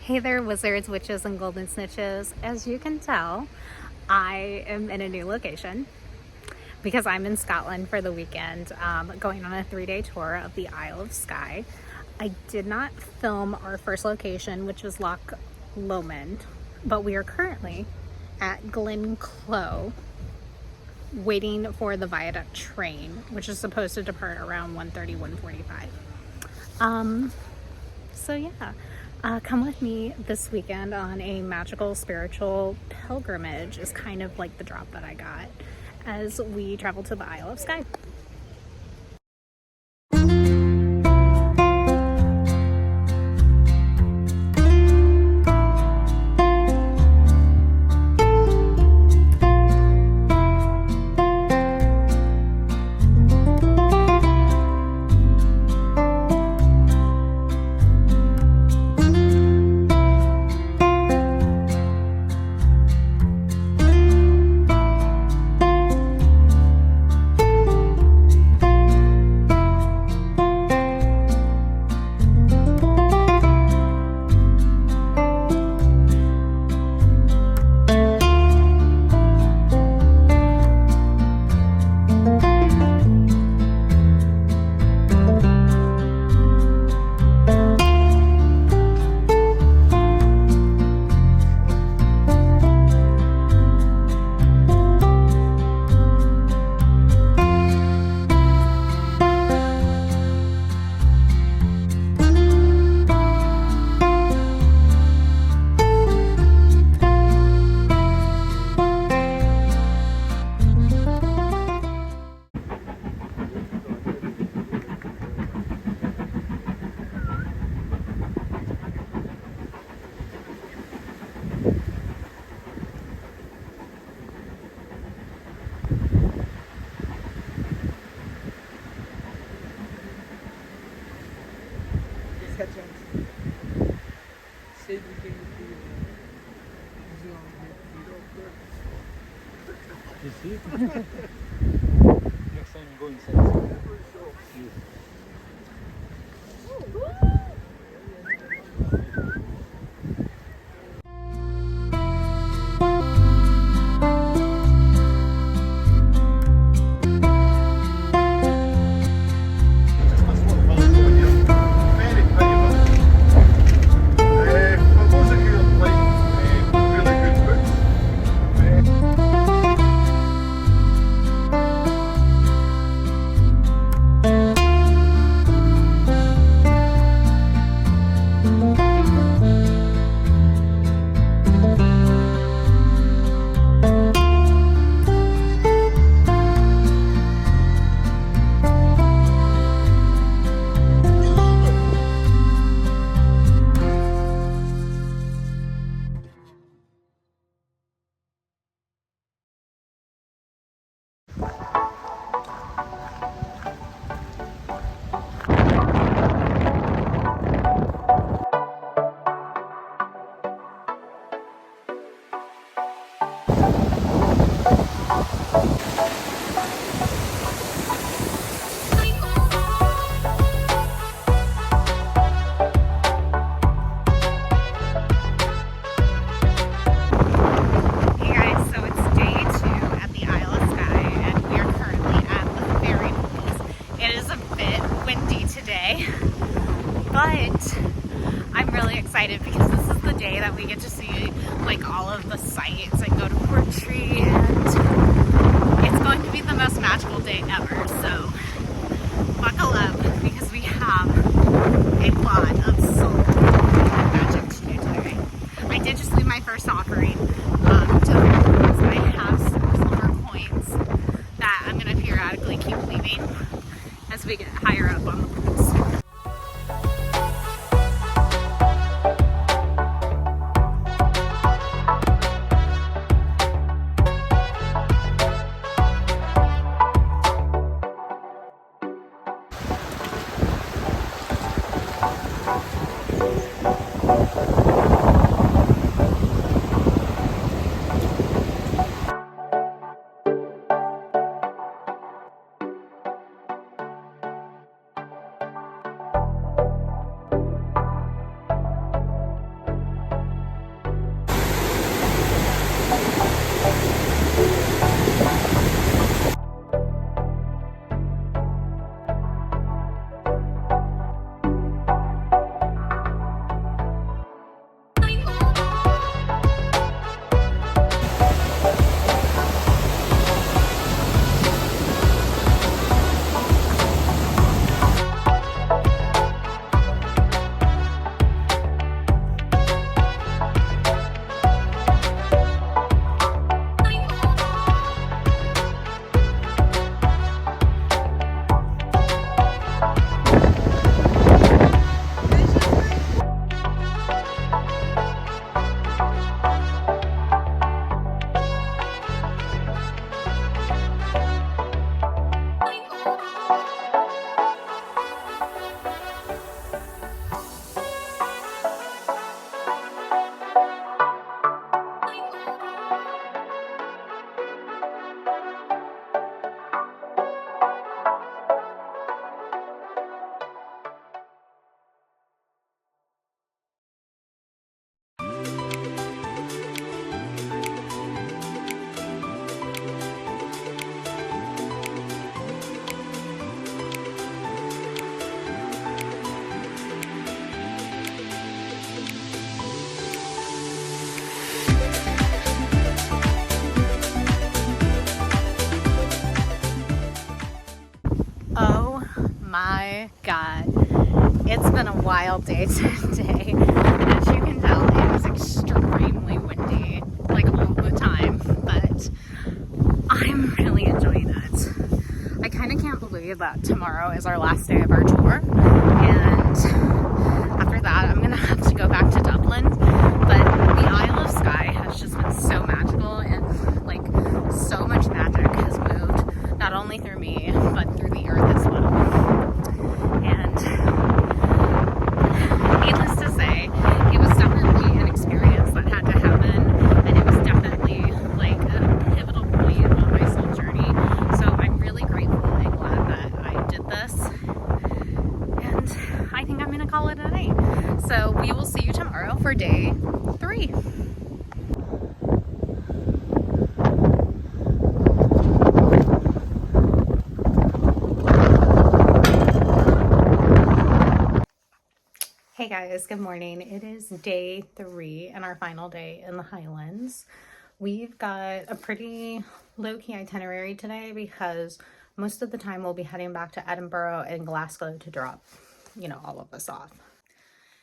Hey there, wizards, witches, and golden snitches. As you can tell, I am in a new location because I'm in Scotland for the weekend, going on a 3-day tour of the Isle of Skye. I did not film our first location, which was Loch Lomond, but we are currently at Glencloe, waiting for the viaduct train, which is supposed to depart around 1:30, 1:45. So yeah, come with me this weekend on a magical spiritual pilgrimage is kind of like the drop that I got as we travel to the Isle of Skye. You see? Next time go inside. Yes. But I'm really excited because this is the day that we get to see like all of the sights and go to Portree, and it's going to be the most magical day ever. So buckle up because we have a lot of soul and magic to do today. I did just leave my first offering to the pools. I have some silver coins that I'm going to periodically keep leaving as we get higher up on the pools. It's been a wild day today. As you can tell, it was extremely windy, like all the time, but I'm really enjoying it. I kind of can't believe that tomorrow is our last day of our tour, and after that I'm gonna have to go back to Dublin. But the Isle of Skye has just been so magical, and like so much magic has moved, not only through me, but through the earth as well. And needless to say, it was definitely an experience that had to happen, and it was definitely like a pivotal point on my soul journey. So I'm really grateful and glad that I did this, and I think I'm gonna call it a night. So we will see you tomorrow for day 3. Hey guys, good morning. It is day 3 and our final day in the Highlands. We've got a pretty low-key itinerary today because most of the time we'll be heading back to Edinburgh and Glasgow to drop, all of us off.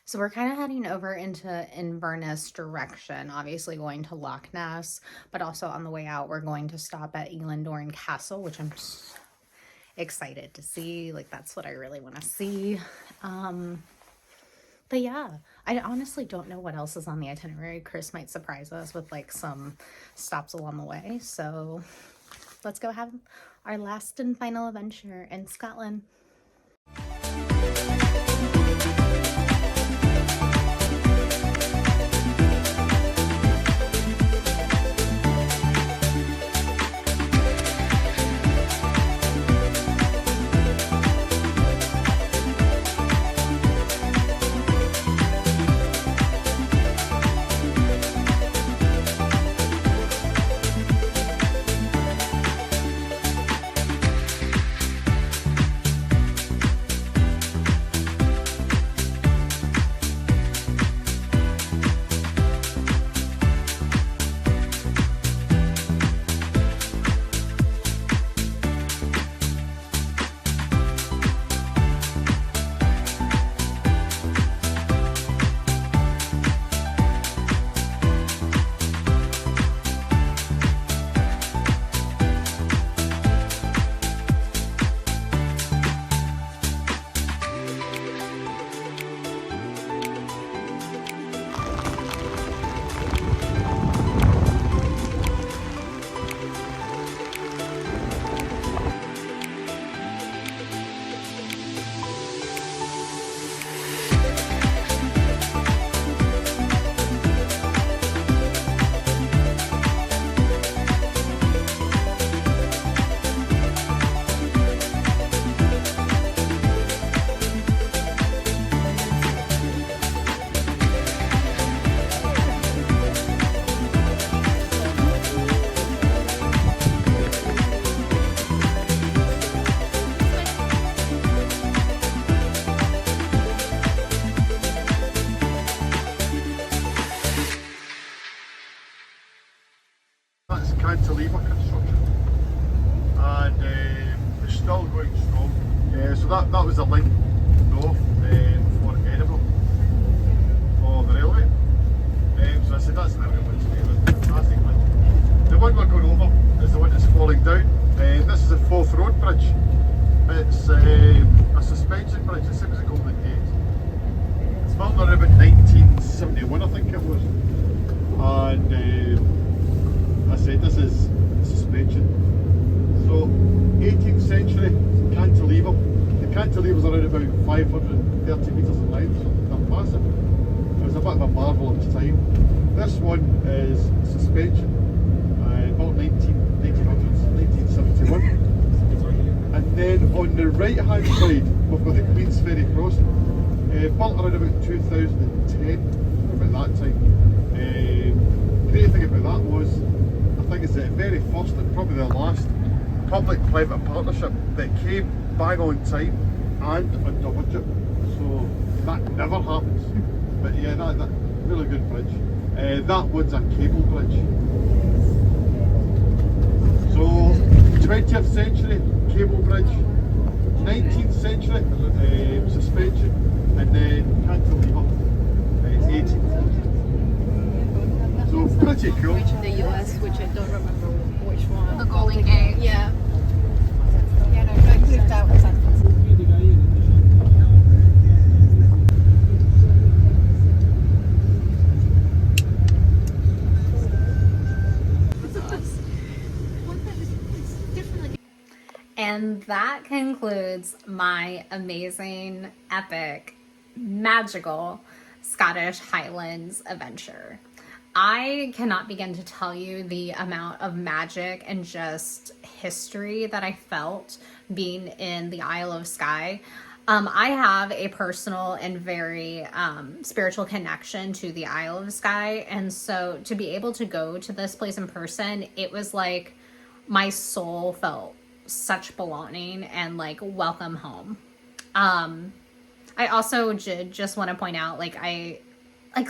So we're kind of heading over into Inverness direction, obviously going to Loch Ness, but also on the way out we're going to stop at Elandorn Castle, which I'm excited to see. Like, that's what I really want to see. But yeah, I honestly don't know what else is on the itinerary. Chris might surprise us with like some stops along the way. So let's go have our last and final adventure in Scotland. Cantilever construction, and it's still going strong. So that was a link north for Edinburgh for the railway. So I said that's an everyone's favourite, fantastic link. The one we're going over is the one that's falling down. This is a Forth Road Bridge. It's a suspension bridge, the same as the Golden Gate. It's built around about 1971, I think it was, and I said this is suspension. So 18th century cantilever. The cantilever's around about 530 metres in length, so they're massive. It was a bit of a marvel of its time. This one is suspension, about 1900s, 1971. And then on the right hand side we've got the Queensferry crossing, built around about 2010, about that time. Great thing about that was, I think it's the very first and probably the last public-private partnership that came bang on time and under budget. So that never happens. But yeah, that really good bridge. That one's a cable bridge. So 20th century cable bridge, 19th century suspension, and then cantilever at 8. So pretty cool. Which in the US, which I don't remember which one. The Golden Gate. Yeah. Yeah, no, I moved out of San Francisco. And that concludes my amazing, epic, magical Scottish Highlands adventure. I cannot begin to tell you the amount of magic and just history that I felt being in the Isle of Skye. I have a personal and very spiritual connection to the Isle of Skye. And so to be able to go to this place in person, it was like my soul felt such belonging and like welcome home. I also just want to point out, like a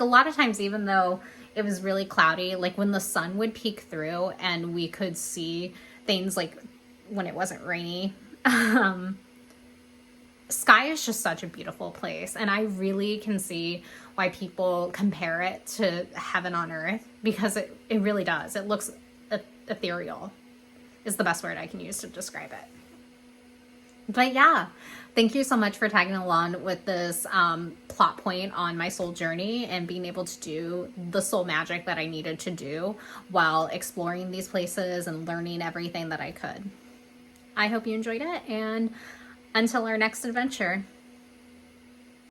lot of times, even though it was really cloudy, like when the sun would peek through and we could see things, like when it wasn't rainy, Skye is just such a beautiful place. And I really can see why people compare it to heaven on earth, because it really does. It looks ethereal is the best word I can use to describe it. But yeah, thank you so much for tagging along with this plot point on my soul journey and being able to do the soul magic that I needed to do while exploring these places and learning everything that I could. I hope you enjoyed it, and until our next adventure,